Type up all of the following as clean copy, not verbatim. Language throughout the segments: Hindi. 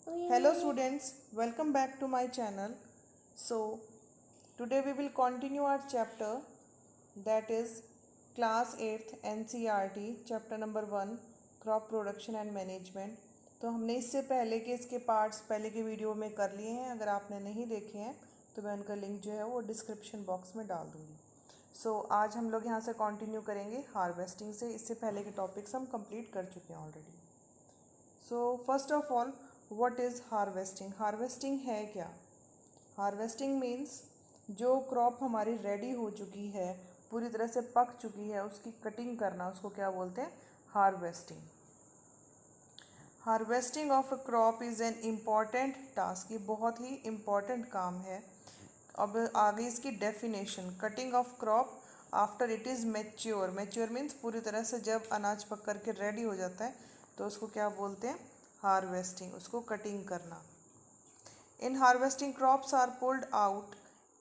Hello students, welcome back to my channel. So today we will continue our chapter, that is class 8th NCERT chapter number 1 crop production and management. तो हमने इससे पहले के इसके पार्ट्स पहले के वीडियो में कर लिए हैं. अगर आपने नहीं देखे हैं तो मैं उनका लिंक जो है वो डिस्क्रिप्शन बॉक्स में डाल दूँगी. आज हम लोग यहाँ से कंटिन्यू करेंगे हार्वेस्टिंग से. इससे पहले के टॉपिक्स हम कंप्लीट कर चुके हैं already. First of all, what is harvesting? Harvesting है क्या? हार्वेस्टिंग मीन्स जो क्रॉप हमारी रेडी हो चुकी है, पूरी तरह से पक चुकी है, उसकी कटिंग करना, उसको क्या बोलते हैं? Harvesting. Harvesting of a crop is an important task. ये बहुत ही इम्पॉर्टेंट काम है. अब आगे इसकी definition. Cutting of crop after it is mature. Mature means पूरी तरह से जब अनाज पक करके रेडी हो जाता है तो उसको क्या बोलते हैं? हार्वेस्टिंग. उसको कटिंग करना. In harvesting crops are pulled out.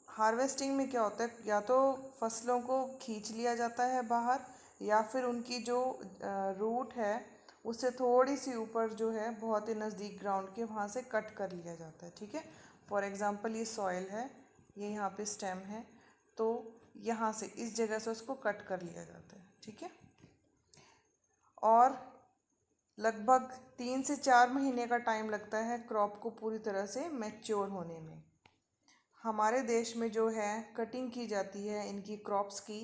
Harvesting में क्या होता है? या तो फसलों को खींच लिया जाता है बाहर, या फिर उनकी जो रूट है उससे थोड़ी सी ऊपर जो है, बहुत ही नज़दीक ग्राउंड के, वहाँ से कट कर लिया जाता है. ठीक है. फॉर एग्ज़ाम्पल ये सॉइल है, ये यहाँ पे स्टेम है, तो यहाँ से इस जगह से उसको कट कर लिया जाता है. ठीक है. और लगभग 3 से 4 महीने का टाइम लगता है क्रॉप को पूरी तरह से मैच्योर होने में. हमारे देश में जो है कटिंग की जाती है इनकी क्रॉप्स की,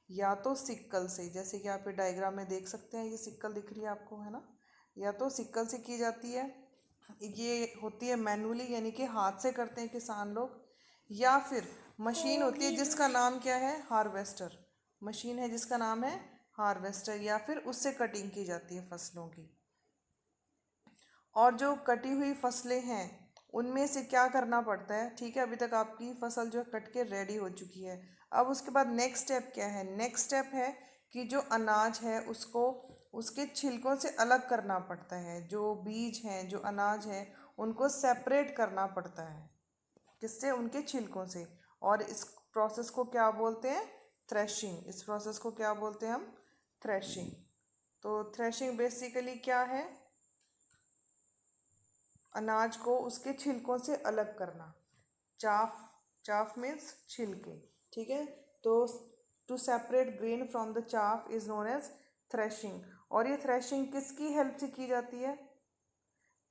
या तो सिक्कल से, जैसे कि आप ये डायग्राम में देख सकते हैं, ये सिक्कल दिख रही है आपको, है ना? या तो सिक्कल से की जाती है, ये होती है मैनुअली, यानी कि हाथ से करते हैं किसान लोग, या फिर मशीन होती है जिसका नाम क्या है? हार्वेस्टर. मशीन है जिसका नाम है हार्वेस्टर, या फिर उससे कटिंग की जाती है फसलों की. और जो कटी हुई फसलें हैं उनमें से क्या करना पड़ता है? ठीक है, अभी तक आपकी फसल जो कट के रेडी हो चुकी है. अब उसके बाद नेक्स्ट स्टेप क्या है? नेक्स्ट स्टेप है कि जो अनाज है उसको उसके छिलकों से अलग करना पड़ता है. जो बीज हैं, जो अनाज है, उनको सेपरेट करना पड़ता है. किससे? उनके छिलकों से. और इस प्रोसेस को क्या बोलते हैं? थ्रेशिंग. इस प्रोसेस को क्या बोलते हैं हम? थ्रेशिंग. तो थ्रेशिंग बेसिकली क्या है? अनाज को उसके छिलकों से अलग करना. चाफ. चाफ मीन्स छिलके. ठीक है. तो to separate grain from the chaff is known as threshing. और ये थ्रेशिंग किसकी हेल्प से की जाती है?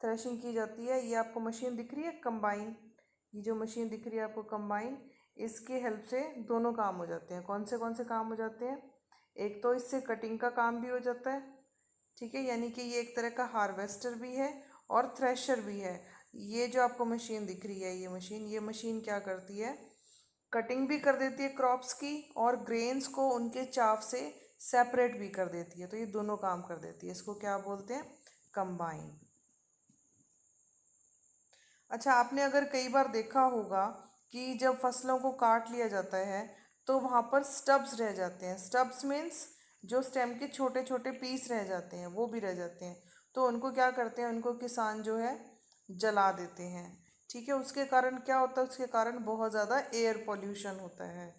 थ्रेशिंग की जाती है, ये आपको मशीन दिख रही है कंबाइन, ये जो मशीन दिख रही है आपको कंबाइन, इसकी हेल्प से दोनों काम हो जाते हैं. कौन से काम हो जाते हैं? एक तो इससे कटिंग का काम भी हो जाता है. ठीक है, यानी कि ये एक तरह का हार्वेस्टर भी है और थ्रेशर भी है. ये जो आपको मशीन दिख रही है, ये मशीन क्या करती है? कटिंग भी कर देती है क्रॉप्स की, और ग्रेन्स को उनके चाफ से सेपरेट भी कर देती है. तो ये दोनों काम कर देती है. इसको क्या बोलते हैं? कंबाइन. अच्छा, आपने अगर कई बार देखा होगा कि जब फसलों को काट लिया जाता है तो वहाँ पर स्टब्स रह जाते हैं. स्टब्स मीन्स जो स्टेम के छोटे छोटे पीस रह जाते हैं, वो भी रह जाते हैं. तो उनको क्या करते हैं? उनको किसान जो है जला देते हैं. ठीक है. उसके कारण क्या होता है? उसके कारण बहुत ज़्यादा एयर पोल्यूशन होता है.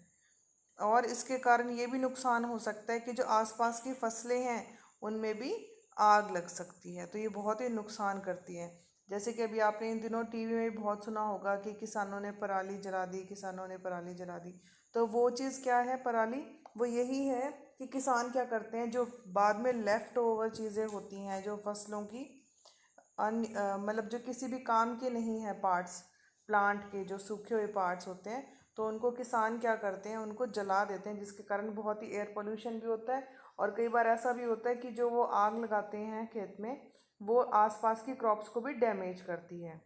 और इसके कारण ये भी नुकसान हो सकता है कि जो आसपास की फसलें हैं उनमें भी आग लग सकती है. तो ये बहुत ही नुकसान करती है. जैसे कि अभी आपने इन दिनों टीवी में भी बहुत सुना होगा कि किसानों ने पराली जला दी, किसानों ने पराली जला दी. तो वो चीज़ क्या है? पराली वो यही है कि किसान क्या करते हैं, जो बाद में लेफ़्ट ओवर चीज़ें होती हैं, जो फसलों की मतलब जो किसी भी काम के नहीं है पार्ट्स, प्लांट के जो सूखे हुए पार्ट्स होते हैं, तो उनको किसान क्या करते हैं? उनको जला देते हैं, जिसके कारण बहुत ही एयर पोल्यूशन भी होता है. और कई बार ऐसा भी होता है कि जो वो आग लगाते हैं खेत में, वो आसपास की क्रॉप्स को भी डैमेज करती है.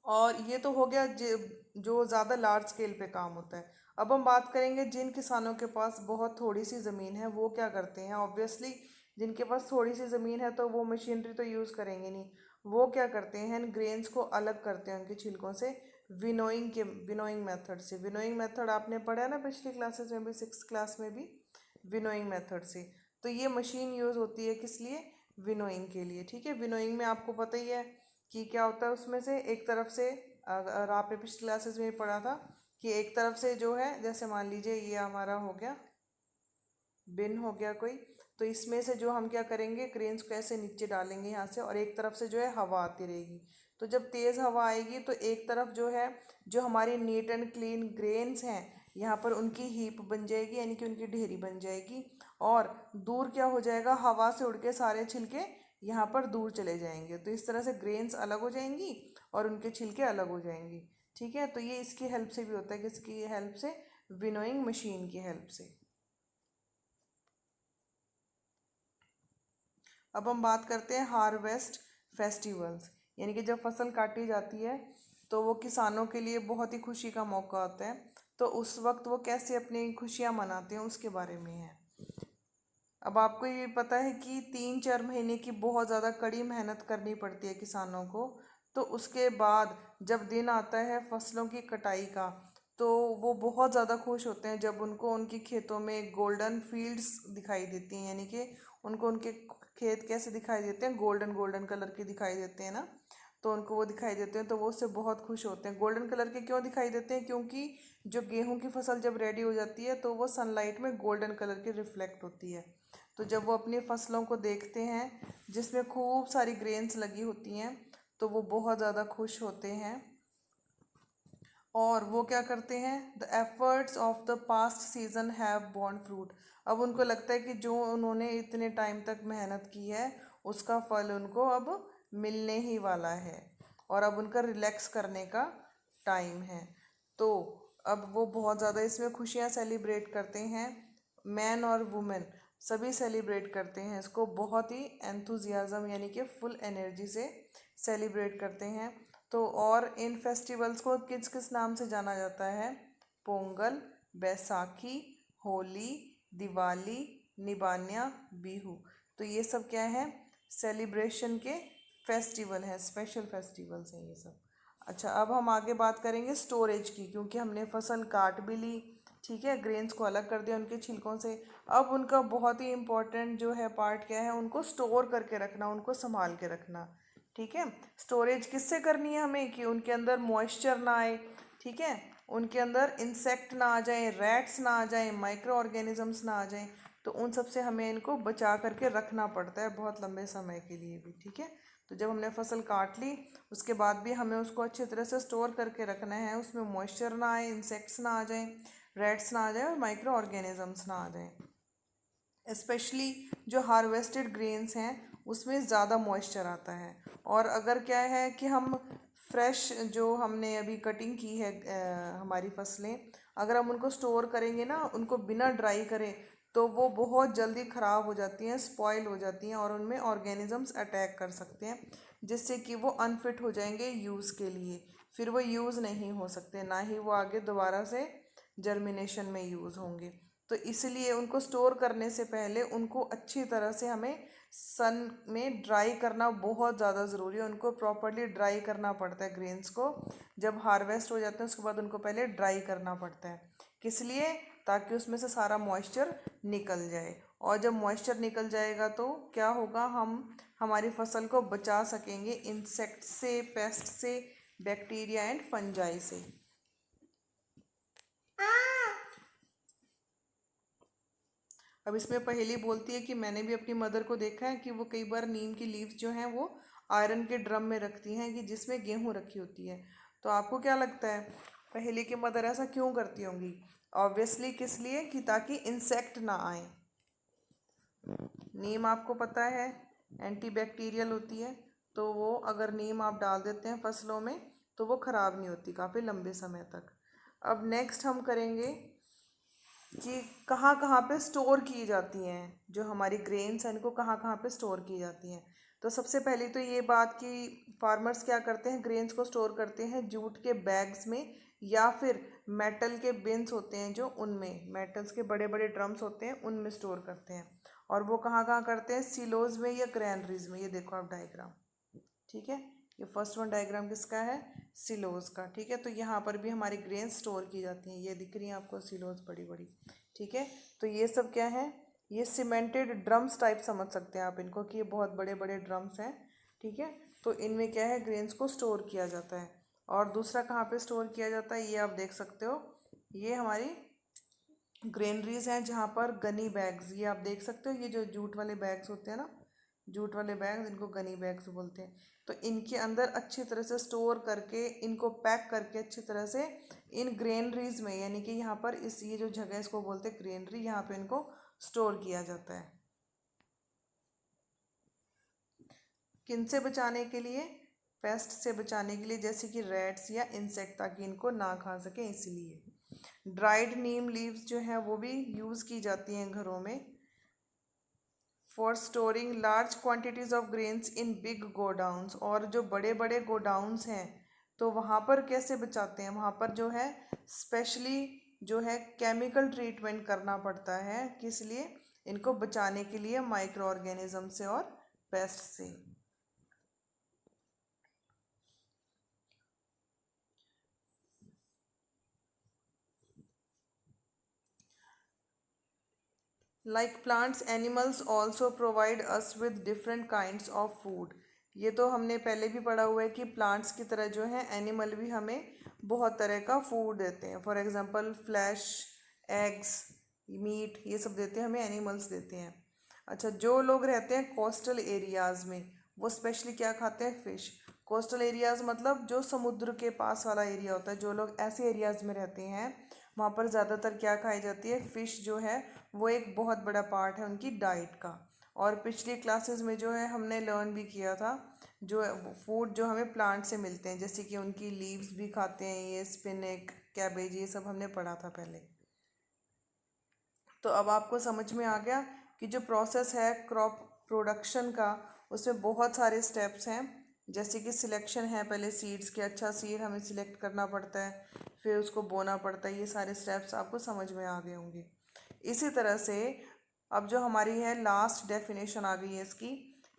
और ये तो हो गया जो ज़्यादा लार्ज स्केल पे काम होता है. अब हम बात करेंगे जिन किसानों के पास बहुत थोड़ी सी ज़मीन है, वो क्या करते हैं? ऑब्वियसली जिनके पास थोड़ी सी ज़मीन है तो वो मशीनरी तो यूज़ करेंगे नहीं. वो क्या करते हैं? ग्रेन्स को अलग करते हैं उनके छिलकों से, विनोइंग मेथड से. विनोइंग मेथड आपने पढ़ा है ना पिछली क्लासेस में भी, 6th क्लास में भी, विनोइंग मेथड से. तो ये मशीन यूज़ होती है किस लिए? विनोइंग के लिए. ठीक है. विनोइंग में आपको पता ही है कि क्या होता है उसमें से. एक तरफ से, अगर आपने पिछली क्लासेस में पढ़ा था कि एक तरफ से जो है, जैसे मान लीजिए ये हमारा हो गया बिन, हो गया कोई, तो इसमें से जो हम क्या करेंगे, ग्रेन्स को ऐसे नीचे डालेंगे यहाँ से, और एक तरफ से जो है हवा आती रहेगी। तो जब तेज़ हवा आएगी तो एक तरफ जो है, जो हमारी नीट एंड क्लीन ग्रेन्स हैं, यहाँ पर उनकी हीप बन जाएगी, यानी कि उनकी ढेरी बन जाएगी। और दूर क्या हो जाएगा, हवा से उड़ के सारे छिलके यहाँ पर दूर चले जाएंगे। तो इस तरह से ग्रेन्स अलग हो जाएंगी और उनके छिलके अलग हो जाएंगी। ठीक है, तो ये इसकी हेल्प से भी होता है, किसकी हेल्प से, विनोइंग मशीन की हेल्प से। अब हम बात करते हैं हार्वेस्ट फेस्टिवल्स, यानी कि जब फसल काटी जाती है तो वो किसानों के लिए बहुत ही खुशी का मौका होता है। तो उस वक्त वो कैसे अपनी खुशियाँ मनाते हैं उसके बारे में है। अब आपको ये पता है कि 3-4 महीने की बहुत ज़्यादा कड़ी मेहनत करनी पड़ती है किसानों को। तो उसके बाद जब दिन आता है फसलों की कटाई का, तो वो बहुत ज़्यादा खुश होते हैं जब उनको उनके खेतों में गोल्डन फील्ड्स दिखाई देती हैं, यानी कि उनको उनके खेत कैसे दिखाई देते हैं, गोल्डन गोल्डन कलर के दिखाई देते हैं ना। तो उनको वो दिखाई देते हैं तो वो उससे बहुत खुश होते हैं। गोल्डन कलर के क्यों दिखाई देते हैं, क्योंकि जो गेहूं की फसल जब रेडी हो जाती है तो वो सनलाइट में गोल्डन कलर की रिफ्लेक्ट होती है। तो जब वो अपनी फसलों को देखते हैं जिसमें खूब सारी ग्रेन्स लगी होती हैं, तो वो बहुत ज़्यादा खुश होते हैं। और वो क्या करते हैं, the efforts of the past season have borne fruit. अब उनको लगता है कि जो उन्होंने इतने टाइम तक मेहनत की है उसका फल उनको अब मिलने ही वाला है, और अब उनका रिलैक्स करने का टाइम है। तो अब वो बहुत ज़्यादा इसमें खुशियाँ सेलिब्रेट करते हैं। मैन और वुमेन सभी सेलिब्रेट करते हैं इसको, बहुत ही एंथुजियाज़म यानी कि फुल एनर्जी से सेलिब्रेट करते हैं। तो और इन फेस्टिवल्स को किस किस नाम से जाना जाता है, पोंगल, बैसाखी, होली, दिवाली, निबान्या, बिहू। तो ये सब क्या है, सेलिब्रेशन के फेस्टिवल हैं, स्पेशल फेस्टिवल्स हैं ये सब। अच्छा, अब हम आगे बात करेंगे स्टोरेज की, क्योंकि हमने फसल काट भी ली, ठीक है, ग्रेन्स को अलग कर दिया उनके छिलकों से। अब उनका बहुत ही इम्पोर्टेंट जो है पार्ट क्या है, उनको स्टोर करके रखना, उनको संभाल के रखना। ठीक है, स्टोरेज किससे करनी है हमें, कि उनके अंदर मॉइस्चर ना आए, ठीक है, उनके अंदर इंसेक्ट ना आ जाए, रैट्स ना आ जाए, माइक्रो ऑर्गेनिजम्स ना आ जाए। तो उन सब से हमें इनको बचा करके रखना पड़ता है बहुत लंबे समय के लिए भी। ठीक है, तो जब हमने फसल काट ली उसके बाद भी हमें उसको अच्छी तरह से स्टोर करके रखना है, उसमें मॉइस्चर ना आए, इंसेक्ट्स ना आ जाए, रैट्स ना आ जाए, और माइक्रो ऑर्गेनिजम्स ना आ जाए। स्पेशली जो हार्वेस्टेड ग्रेन्स हैं उसमें ज़्यादा मॉइस्चर आता है। और अगर क्या है कि हम फ्रेश जो हमने अभी कटिंग की है हमारी फसलें, अगर हम उनको स्टोर करेंगे ना, उनको बिना ड्राई करें, तो वो बहुत जल्दी ख़राब हो जाती हैं, स्पॉइल हो जाती हैं, और उनमें ऑर्गेनिजम्स अटैक कर सकते हैं, जिससे कि वो अनफिट हो जाएंगे यूज़ के लिए, फिर वो यूज़ नहीं हो सकते, ना ही वो आगे दोबारा से जर्मिनेशन में यूज़ होंगे। तो इसलिए उनको स्टोर करने से पहले उनको अच्छी तरह से हमें सन में ड्राई करना बहुत ज़्यादा ज़रूरी है। उनको प्रॉपरली ड्राई करना पड़ता है ग्रेन्स को, जब हार्वेस्ट हो जाते हैं उसके बाद उनको पहले ड्राई करना पड़ता है। किस लिए, ताकि उसमें से सारा मॉइस्चर निकल जाए, और जब मॉइस्चर निकल जाएगा तो क्या होगा, हम हमारी फसल को बचा सकेंगे इंसेक्ट से, पेस्ट से, बैक्टीरिया एंड फंजाई से। अब इसमें पहेली बोलती है कि मैंने भी अपनी मदर को देखा है कि वो कई बार नीम की लीव्स जो हैं वो आयरन के ड्रम में रखती हैं, कि जिसमें गेहूं रखी होती है। तो आपको क्या लगता है पहेली की मदर ऐसा क्यों करती होंगी? ऑब्वियसली किस लिए, कि ताकि इंसेक्ट ना आए। नीम आपको पता है एंटीबैक्टीरियल होती है, तो वो अगर नीम आप डाल देते हैं फसलों में तो वो ख़राब नहीं होती काफ़ी लंबे समय तक। अब नेक्स्ट हम करेंगे कि कहाँ कहाँ पे स्टोर की जाती हैं जो हमारी ग्रेन्स हैं, इनको कहाँ कहाँ पे स्टोर की जाती हैं। तो सबसे पहले तो ये बात कि फार्मर्स क्या करते हैं, ग्रेन्स को स्टोर करते हैं जूट के बैग्स में, या फिर मेटल के बिन्स होते हैं जो उनमें, मेटल्स के बड़े बड़े ड्रम्स होते हैं उनमें स्टोर करते हैं। और वो कहाँ कहाँ करते हैं, सिलोज में या ग्रैनरीज में। ये देखो आप डायग्राम, ठीक है, ये फर्स्ट वन डायग्राम किसका है, सिलोज का। ठीक है, तो यहाँ पर भी हमारी ग्रेन स्टोर की जाती हैं, ये दिख रही हैं आपको सिलोज बड़ी बड़ी। ठीक है, तो ये सब क्या है, ये सीमेंटेड ड्रम्स टाइप समझ सकते हैं आप इनको, कि ये बहुत बड़े बड़े ड्रम्स हैं। ठीक है, तो इनमें क्या है, ग्रेन्स को स्टोर किया जाता है। और दूसरा कहाँ पे स्टोर किया जाता है ये आप देख सकते हो, ये हमारी ग्रेनरीज हैं जहाँ पर गनी बैग्स, ये आप देख सकते हो, ये जो जूट वाले बैग्स होते हैं ना, जूट वाले बैग्स, इनको गनी बैग्स बोलते हैं। तो इनके अंदर अच्छी तरह से स्टोर करके, इनको पैक करके अच्छी तरह से इन ग्रेनरीज में, यानी कि यहाँ पर इस ये जो जगह इसको बोलते हैं ग्रेनरी, यहाँ पे इनको स्टोर किया जाता है। किन से बचाने के लिए? पेस्ट से बचाने के लिए, जैसे कि रैट्स या इंसेक्ट, ताकि इनको ना खा सके इसलिए। ड्राइड नीम लीव्स जो है वो भी यूज़ की जाती हैं घरों में। For storing large quantities of grains in big godowns, और जो बड़े बड़े गोडाउंस हैं तो वहाँ पर कैसे बचाते हैं? वहाँ पर जो है स्पेशली जो है केमिकल ट्रीटमेंट करना पड़ता है। किस लिए? इनको बचाने के लिए, माइक्रो ऑर्गेनिज्म से और पेस्ट से। Like plants animals also provide us with different kinds of food. ये तो हमने पहले भी पढ़ा हुआ है कि प्लांट्स की तरह जो है एनिमल भी हमें बहुत तरह का फूड देते हैं। For example flesh, eggs, meat, ये सब देते हैं हमें, एनिमल्स देते हैं। अच्छा, जो लोग रहते हैं कोस्टल एरियाज़ में, वो स्पेशली क्या खाते हैं? फिश। कोस्टल एरियाज़ मतलब जो समुद्र के पास वाला एरिया होता है। जो लोग ऐसे एरियाज़ में रहते हैं वहाँ पर ज़्यादातर क्या खाई जाती है? फ़िश जो है वो एक बहुत बड़ा पार्ट है उनकी डाइट का। और पिछली क्लासेस में जो है हमने लर्न भी किया था जो फूड जो हमें प्लांट से मिलते हैं, जैसे कि उनकी लीव्स भी खाते हैं, ये स्पिनक, कैबेज, ये सब हमने पढ़ा था पहले। तो अब आपको समझ में आ गया कि जो प्रोसेस है क्रॉप प्रोडक्शन का, उसमें बहुत सारे स्टेप्स हैं। जैसे कि सिलेक्शन है पहले सीड्स के, अच्छा सीड हमें सिलेक्ट करना पड़ता है, फिर उसको बोना पड़ता है। ये सारे स्टेप्स आपको समझ में आ गए होंगे। इसी तरह से अब जो हमारी है लास्ट डेफिनेशन आ गई है इसकी,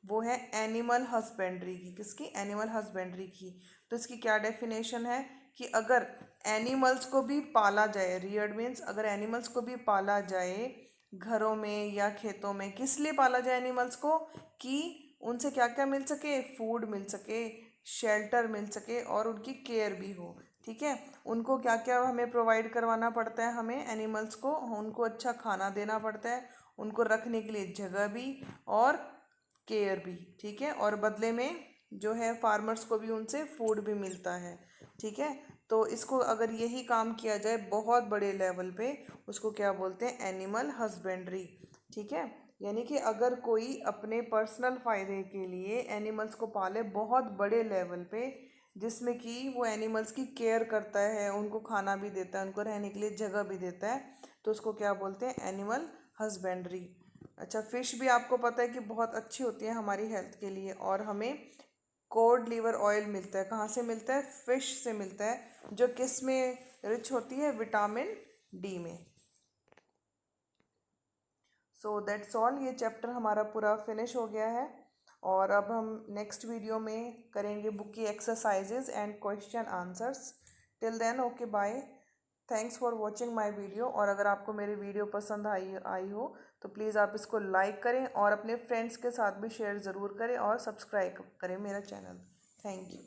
वो है एनिमल हस्बेंड्री की। किसकी? एनिमल हस्बेंड्री की। तो इसकी क्या डेफिनेशन है कि अगर एनिमल्स को भी पाला जाए, रियर्ड मीन्स अगर एनिमल्स को भी पाला जाए घरों में या खेतों में, किस लिए पाला जाए एनिमल्स को? कि उनसे क्या क्या मिल सके? फूड मिल सके, शेल्टर मिल सके और उनकी केयर भी हो। ठीक है, उनको क्या क्या हमें प्रोवाइड करवाना पड़ता है? हमें एनिमल्स को उनको अच्छा खाना देना पड़ता है, उनको रखने के लिए जगह भी और केयर भी। ठीक है, और बदले में जो है फार्मर्स को भी उनसे फूड भी मिलता है। ठीक है, तो इसको अगर यही काम किया जाए बहुत बड़े लेवल पे, उसको क्या बोलते हैं? Animal husbandry. ठीक है, यानी कि अगर कोई अपने पर्सनल फ़ायदे के लिए एनिमल्स को पाले बहुत बड़े लेवल पे, जिसमें कि वो एनिमल्स की केयर करता है, उनको खाना भी देता है, उनको रहने के लिए जगह भी देता है, तो उसको क्या बोलते हैं? Animal husbandry. अच्छा, फ़िश भी आपको पता है कि बहुत अच्छी होती है हमारी हेल्थ के लिए, और हमें कोड लीवर ऑयल मिलता है। कहाँ से मिलता है? फ़िश से मिलता है, जो किस में रिच होती है? विटामिन डी में। सो दैट्स ऑल, ये चैप्टर हमारा पूरा फिनिश हो गया है। और अब हम नेक्स्ट वीडियो में करेंगे बुक की exercises and question answers. Till then, okay, bye. Thanks for watching my video. और अगर आपको मेरी वीडियो पसंद आई हो तो प्लीज़ आप इसको लाइक करें और अपने फ्रेंड्स के साथ भी शेयर ज़रूर करें और सब्सक्राइब करें मेरा चैनल। Thank you.